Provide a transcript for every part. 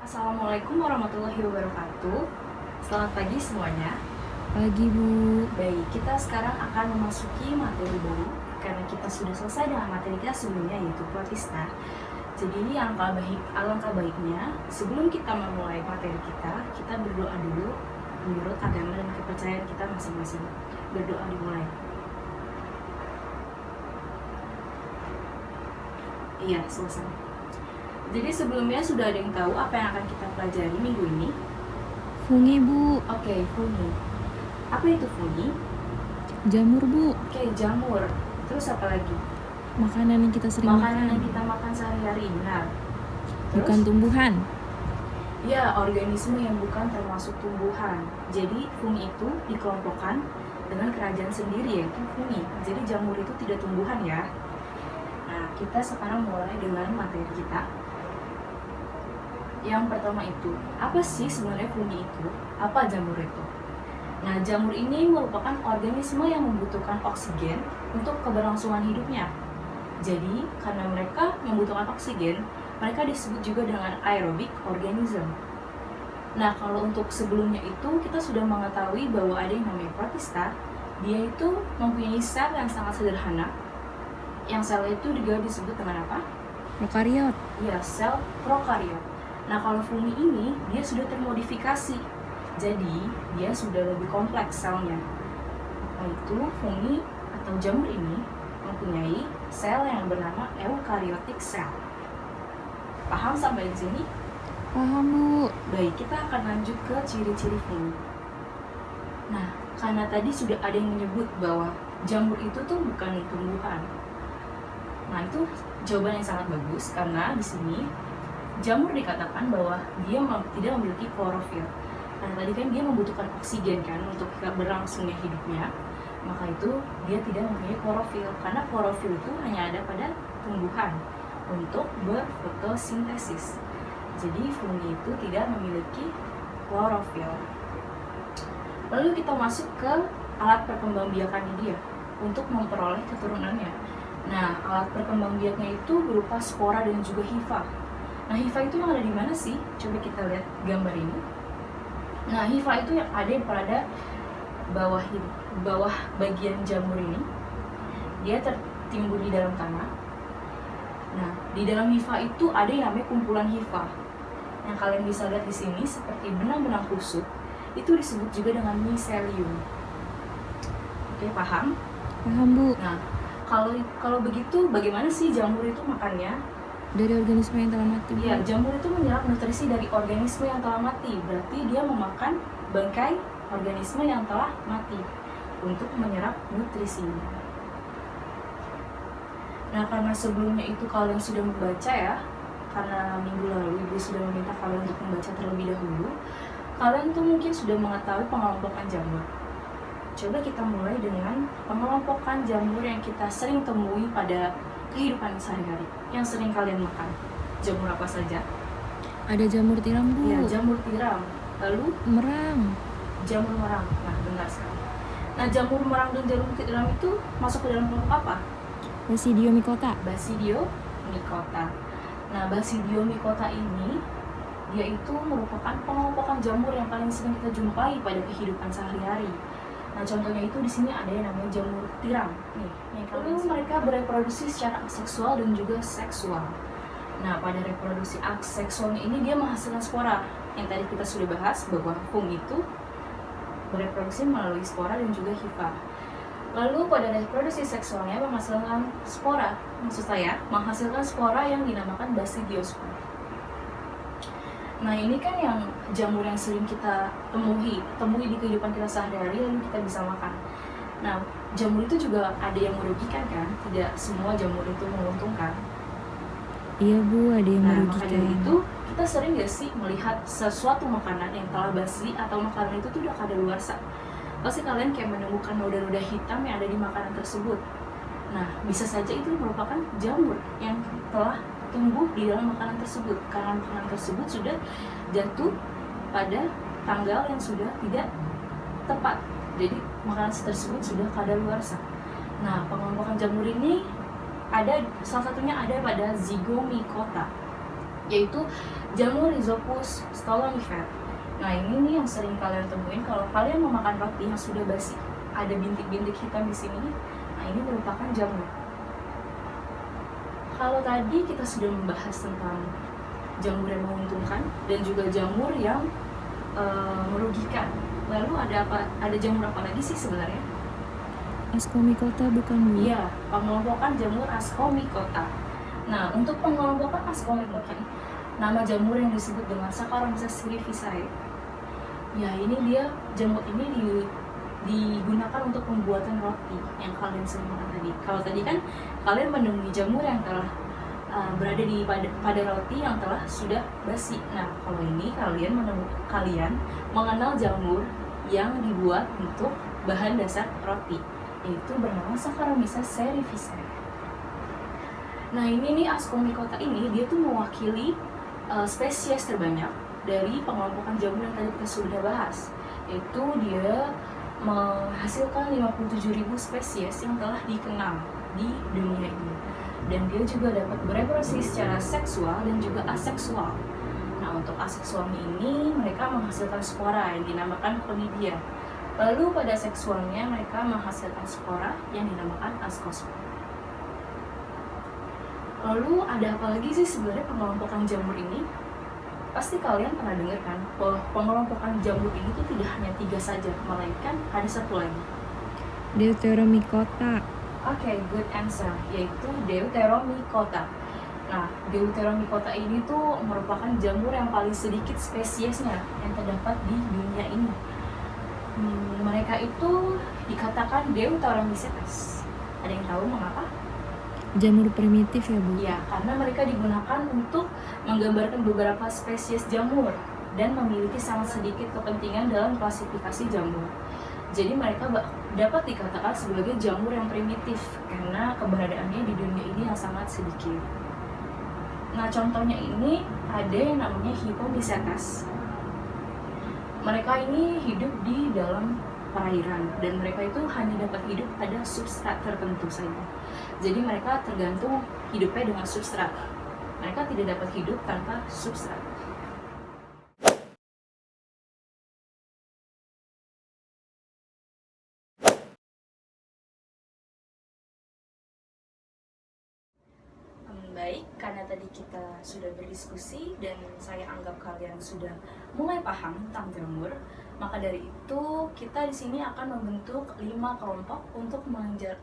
Assalamualaikum warahmatullahi wabarakatuh. Selamat pagi semuanya. Pagi Bu. Baik, kita sekarang akan memasuki materi baru karena kita sudah selesai dengan materi kita sebelumnya yaitu protista. Jadi alangkah baiknya sebelum kita memulai materi kita berdoa dulu menurut agama dan kepercayaan kita masing-masing. Berdoa dimulai. Iya, selesai. Jadi sebelumnya sudah ada yang tahu apa yang akan kita pelajari minggu ini? Fungi Bu. Oke, fungi. Apa itu fungi? Jamur Bu. Oke, jamur. Terus apa lagi? Makanan yang kita sering Makanan yang makan. kita makan sehari-hari, benar. Bukan tumbuhan. Ya, organisme yang bukan termasuk tumbuhan. Jadi fungi itu dikelompokkan dengan kerajaan sendiri yaitu fungi. Jadi jamur itu tidak tumbuhan ya. Nah, kita sekarang mulai dengan materi kita. Yang pertama itu, apa sih sebenarnya fungi itu? Apa jamur itu? Nah, jamur ini merupakan organisme yang membutuhkan oksigen untuk keberlangsungan hidupnya. Jadi, karena mereka membutuhkan oksigen, mereka disebut juga dengan aerobic organism. Nah, kalau untuk sebelumnya itu, kita sudah mengetahui bahwa ada yang namanya protista. Dia itu mempunyai sel yang sangat sederhana. Yang sel itu juga disebut dengan apa? Prokariot. Ya, sel prokariot. Nah, kalau fungi ini, dia sudah termodifikasi. Jadi, dia sudah lebih kompleks selnya. Yaitu fungi atau jamur ini mempunyai sel yang bernama eukaryotik cell. Paham sampai di sini? Paham Bu. Baik, kita akan lanjut ke ciri-ciri fungi. Nah, karena tadi sudah ada yang menyebut bahwa jamur itu tuh bukan tumbuhan. Nah, itu jawaban yang sangat bagus karena di sini jamur dikatakan bahwa dia tidak memiliki klorofil. Karena tadi kan dia membutuhkan oksigen kan untuk berlangsungnya hidupnya. Maka itu dia tidak mempunyai klorofil karena klorofil itu hanya ada pada tumbuhan untuk berfotosintesis. Jadi fungi itu tidak memiliki klorofil. Lalu kita masuk ke alat perkembangbiakannya dia untuk memperoleh keturunannya. Nah, alat perkembangbiaknya itu berupa spora dan juga hifa. Nah, hifa itu yang ada di mana sih? Coba kita lihat gambar ini. Nah, hifa itu yang ada pada bawah bagian jamur ini. Dia tertimbun di dalam tanah. Nah, di dalam hifa itu ada yang namanya kumpulan hifa. Yang kalian bisa lihat di sini seperti benang-benang kusut. Itu disebut juga dengan miselium. Oke, paham? Paham Bu. Nah, kalau begitu bagaimana sih jamur itu makannya? Dari organisme yang telah mati Bu. Iya, jamur itu menyerap nutrisi dari organisme yang telah mati. Berarti dia memakan bangkai organisme yang telah mati untuk menyerap nutrisinya. Nah, karena sebelumnya itu kalian sudah membaca ya, karena minggu lalu Ibu sudah meminta kalian untuk membaca terlebih dahulu, kalian tuh mungkin sudah mengetahui pengelompokan jamur. Coba kita mulai dengan pengelompokan jamur yang kita sering temui pada kehidupan sehari-hari, yang sering kalian makan. Jamur apa saja? Ada jamur tiram Bu. Ya, jamur tiram. Lalu Merang. jamur merang. Nah, benar sekali. Nah, jamur merang dan jamur tiram itu masuk ke dalam kelompok apa? Basidiomycota. Basidiomycota. Nah, Basidiomycota ini dia itu merupakan pengelompokan jamur yang paling sering kita jumpai pada kehidupan sehari-hari. Nah, contohnya itu di sini ada yang namanya jamur tiram. Nih, lalu mereka bereproduksi secara aseksual dan juga seksual. Nah, pada reproduksi aseksualnya ini dia menghasilkan spora. Yang tadi kita sudah bahas bahwa fungi itu bereproduksi melalui spora dan juga hifa. Lalu pada reproduksi seksualnya menghasilkan spora. Maksud saya, menghasilkan spora yang dinamakan basidiospora. Nah, ini kan yang jamur yang sering kita temui di kehidupan kita sehari-hari lalu kita bisa makan. Nah, jamur itu juga ada yang merugikan kan? Tidak semua jamur itu menguntungkan. Iya Bu, ada yang Nah, maka merugikan. dari itu kita sering gak sih melihat sesuatu makanan yang telah basi atau makanan itu tuh udah kadaluarsa. Pasti kalian kayak menemukan noda-noda hitam yang ada di makanan tersebut. Nah, bisa saja itu merupakan jamur yang telah tumbuh di dalam makanan tersebut karena makanan tersebut sudah jatuh pada tanggal yang sudah tidak tepat. Jadi makanan tersebut sudah kadaluarsa. Nah, pengelompokan jamur ini salah satunya ada pada Zygomicota, yaitu jamur Rhizopus stolonifer. Nah ini nih yang sering kalian temuin kalau kalian memakan roti yang sudah basi, ada bintik-bintik hitam di sini. Nah ini merupakan jamur. Kalau tadi kita sudah membahas tentang jamur yang menguntungkan dan juga jamur yang merugikan. Lalu ada jamur apa lagi sih sebenarnya? Ascomycota bukan, Bu? Iya, pengelompokan jamur Ascomycota. Nah, untuk pengelompokan Ascomycota, nama jamur yang disebut dengan Saccharomyces cerevisiae. Ya, ini dia jamur ini digunakan untuk pembuatan roti yang kalian sebutkan tadi. Kalau tadi kan kalian menemui jamur yang telah berada pada roti yang telah sudah basi. Nah, kalau ini kalian mengenal jamur yang dibuat untuk bahan dasar roti, yaitu bernama Saccharomyces cerevisiae. Nah, ini nih Ascomycota ini dia tuh mewakili spesies terbanyak dari pengelompokan jamur yang tadi kita sudah bahas, yaitu dia menghasilkan 57.000 spesies yang telah dikenal di dunia ini. Dan dia juga dapat bereproduksi secara seksual dan juga aseksual. Nah, untuk aseksualnya ini mereka menghasilkan spora yang dinamakan conidia. Lalu pada seksualnya mereka menghasilkan spora yang dinamakan ascospora. Lalu ada apa lagi sih sebenarnya pengelompokan jamur ini? Pasti kalian pernah dengar kan bahwa pengelompokan jamur ini tuh tidak hanya 3 saja, melainkan ada satu lagi. Deuteromycota. Oke, good answer, yaitu Deuteromycota. Nah, Deuteromycota ini tuh merupakan jamur yang paling sedikit spesiesnya yang terdapat di dunia ini. Mereka itu dikatakan Deuteromycetes. Ada yang tahu mengapa? Jamur primitif ya, Bu? Ya, karena mereka digunakan untuk menggambarkan beberapa spesies jamur dan memiliki sangat sedikit kepentingan dalam klasifikasi jamur. Jadi mereka dapat dikatakan sebagai jamur yang primitif karena keberadaannya di dunia ini yang sangat sedikit. Nah, contohnya ini ada yang namanya Hypomycetes. Mereka ini hidup di dalam perairan dan mereka itu hanya dapat hidup pada substrat tertentu saja. Jadi mereka tergantung hidupnya dengan substrat. Mereka tidak dapat hidup tanpa substrat. Baik, karena tadi kita sudah berdiskusi dan saya anggap kalian sudah mulai paham tentang jamur, maka dari itu kita di sini akan membentuk 5 kelompok untuk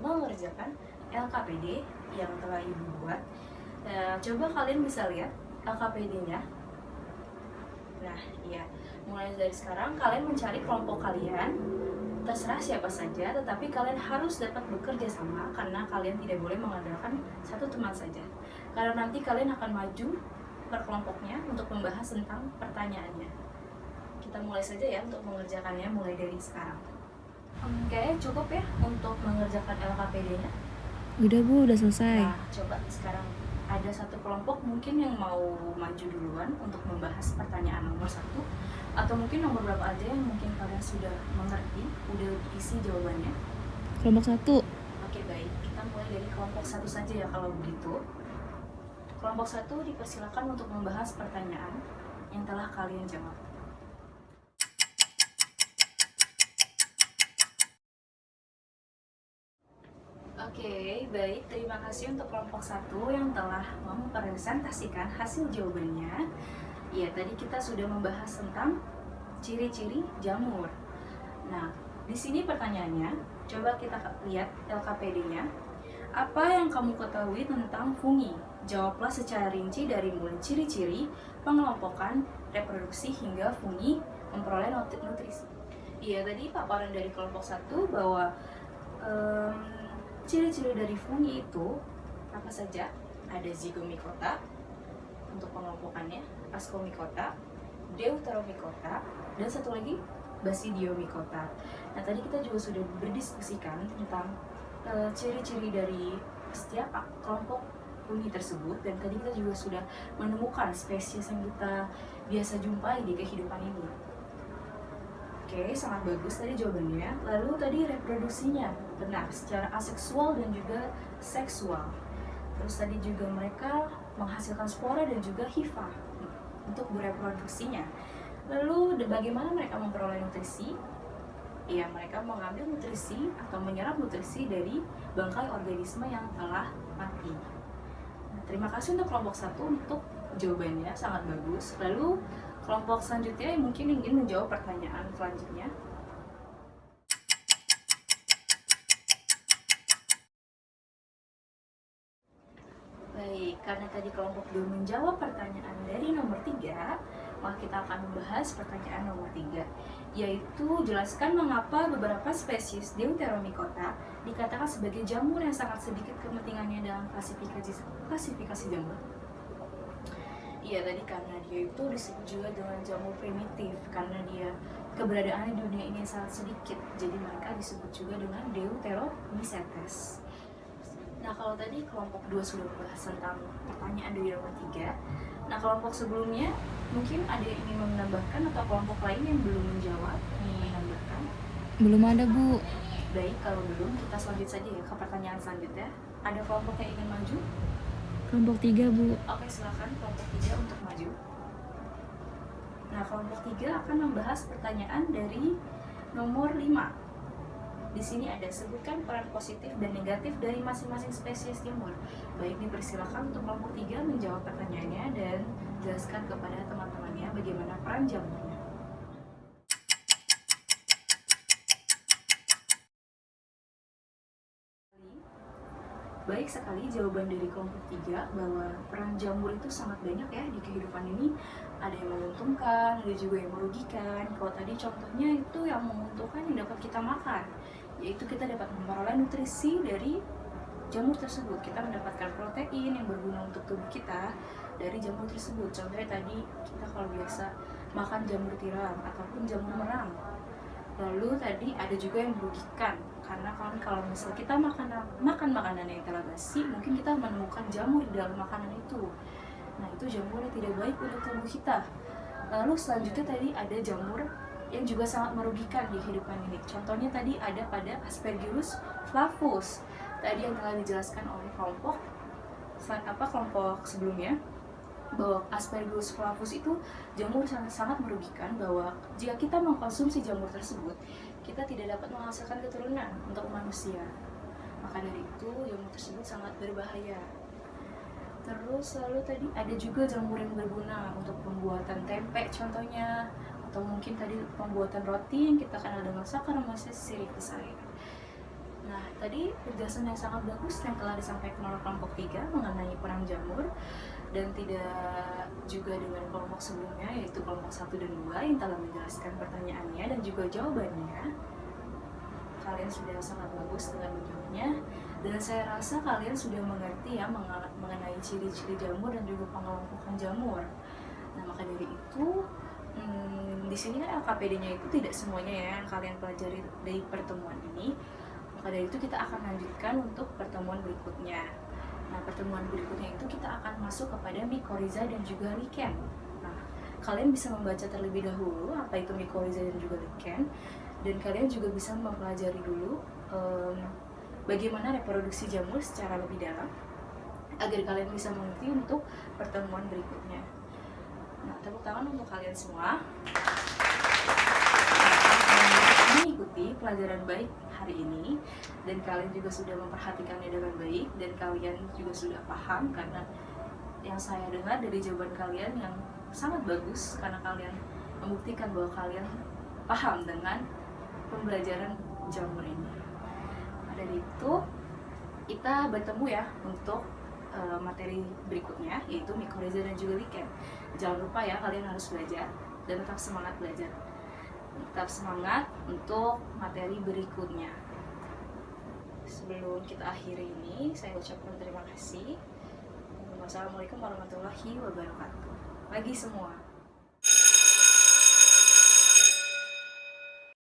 mengerjakan LKPD yang telah Ibu buat. Coba kalian bisa lihat LKPD-nya. Nah, iya. Mulai dari sekarang kalian mencari kelompok kalian. Terserah siapa saja, tetapi kalian harus dapat bekerja sama karena kalian tidak boleh mengandalkan satu teman saja. Karena nanti kalian akan maju per kelompoknya untuk membahas tentang pertanyaannya. Kita mulai saja ya untuk mengerjakannya mulai dari sekarang. Kayaknya cukup ya untuk mengerjakan LKPD-nya. Udah, Bu, udah selesai. Nah, coba sekarang ada satu kelompok mungkin yang mau maju duluan untuk membahas pertanyaan nomor 1, atau mungkin nomor berapa aja yang mungkin kalian sudah mengerti, udah diisi jawabannya. Kelompok 1. Oke, baik, kita mulai dari kelompok 1 saja ya kalau begitu. Kelompok 1 dipersilakan untuk membahas pertanyaan yang telah kalian jawab. Oke, baik. Terima kasih untuk kelompok 1 yang telah mempresentasikan hasil jawabannya. Ya, tadi kita sudah membahas tentang ciri-ciri jamur. Nah, di sini pertanyaannya, coba kita lihat LKPD-nya. Apa yang kamu ketahui tentang fungi? Jawablah secara rinci dari mulai ciri-ciri, pengelompokan, reproduksi, hingga fungi memperoleh nutrisi. Iya, tadi paparan dari kelompok 1 bahwa ciri-ciri dari fungi itu apa saja? Ada Zygomicota untuk pengelompokannya, Ascomycota, Deuteromycota, dan satu lagi Basidiomycota. Nah, tadi kita juga sudah berdiskusikan tentang ciri-ciri dari setiap kelompok fungi tersebut, dan tadi kita juga sudah menemukan spesies yang kita biasa jumpai di kehidupan ini. Oke, sangat bagus tadi jawabannya. Lalu tadi reproduksinya benar secara aseksual dan juga seksual. Terus tadi juga mereka menghasilkan spora dan juga hifa untuk bereproduksinya. Lalu bagaimana mereka memperoleh nutrisi? Ya, mereka mengambil nutrisi atau menyerap nutrisi dari bangkai organisme yang telah mati. Nah, terima kasih untuk kelompok 1 untuk jawabannya, sangat bagus. Lalu kelompok selanjutnya yang mungkin ingin menjawab pertanyaan selanjutnya. Baik, karena tadi kelompok 2 menjawab pertanyaan dari nomor 3, maka kita akan membahas pertanyaan nomor 3, yaitu jelaskan mengapa beberapa spesies Deuteromycota dikatakan sebagai jamur yang sangat sedikit kepentingannya dalam klasifikasi jamur. Iya, tadi karena dia itu disebut juga dengan jamur primitif, karena dia keberadaannya di dunia ini sangat sedikit, jadi mereka disebut juga dengan Deuteromycetes. Nah, kalau tadi kelompok 2 sudah membahas tentang pertanyaan dari nomor 3. Nah, kelompok sebelumnya mungkin ada yang ingin menambahkan atau kelompok lain yang belum menjawab ingin menambahkan? Belum ada, Bu. Baik, kalau belum kita lanjut saja ya ke pertanyaan selanjutnya. Ada kelompok yang ingin maju? Kelompok 3, Bu. Oke, silakan kelompok 3 untuk maju. Nah, kelompok 3 akan membahas pertanyaan dari nomor 5. Di sini ada sebutkan peran positif dan negatif dari masing-masing spesies jamur. Baik, dipersilakan untuk kelompok 3 menjawab pertanyaannya dan jelaskan kepada teman-temannya bagaimana peran jamurnya. Baik sekali jawaban dari kelompok 3 bahwa peran jamur itu sangat banyak ya di kehidupan ini. Ada yang menguntungkan, ada juga yang merugikan. Kalau tadi contohnya itu yang menguntungkan yang dapat kita makan, yaitu kita dapat memperoleh nutrisi dari jamur tersebut. Kita mendapatkan protein yang berguna untuk tubuh kita dari jamur tersebut. Contohnya tadi kita kalau biasa makan jamur tiram ataupun jamur merang. Lalu tadi ada juga yang merugikan, karena kalau misalnya kita makan makanan yang telah basi, mungkin kita menemukan jamur di dalam makanan itu. Nah, itu jamur yang tidak baik untuk tubuh kita. Lalu selanjutnya tadi ada jamur yang juga sangat merugikan di kehidupan ini. Contohnya tadi ada pada Aspergillus flavus. Tadi yang telah dijelaskan oleh kelompok sebelumnya, bahwa Aspergillus flavus itu jamur sangat merugikan, bahwa jika kita mengkonsumsi jamur tersebut, kita tidak dapat menghasilkan keturunan untuk manusia. Maka dari itu jamur tersebut sangat berbahaya. Terus lalu tadi ada juga jamur yang berguna untuk pembuatan tempe contohnya, atau mungkin tadi pembuatan roti yang kita kenal dengan Saccharomyces cerevisiae. Nah, tadi penjelasan yang sangat bagus yang telah disampaikan oleh kelompok 3 mengenai peran jamur, dan tidak juga dengan kelompok sebelumnya, yaitu kelompok 1 dan 2 yang telah menjelaskan pertanyaannya dan juga jawabannya. Kalian sudah sangat bagus dengan menjawabnya, dan saya rasa kalian sudah mengerti ya mengenai ciri-ciri jamur dan juga pengelompokan jamur. Nah, maka dari itu di sini kan LKPD-nya itu tidak semuanya ya yang kalian pelajari dari pertemuan ini. Maka dari itu kita akan lanjutkan untuk pertemuan berikutnya. Nah, pertemuan berikutnya itu kita akan masuk kepada mycorrhiza dan juga lichen. Nah, kalian bisa membaca terlebih dahulu apa itu mycorrhiza dan juga lichen, dan kalian juga bisa mempelajari dulu bagaimana reproduksi jamur secara lebih dalam agar kalian bisa mengerti untuk pertemuan berikutnya. Nah, tepuk tangan untuk kalian semua. Mengikuti pelajaran baik hari ini, dan kalian juga sudah memperhatikannya dengan baik, dan kalian juga sudah paham karena yang saya dengar dari jawaban kalian yang sangat bagus, karena kalian membuktikan bahwa kalian paham dengan pembelajaran jamur ini. Dari itu kita bertemu ya untuk materi berikutnya, yaitu mycorrhiza dan juga lichen. Jangan lupa ya, kalian harus belajar dan tetap semangat belajar. Tetap semangat untuk materi berikutnya. Sebelum kita akhiri ini, saya ucapkan terima kasih. Wassalamualaikum warahmatullahi wabarakatuh. Bagi semua.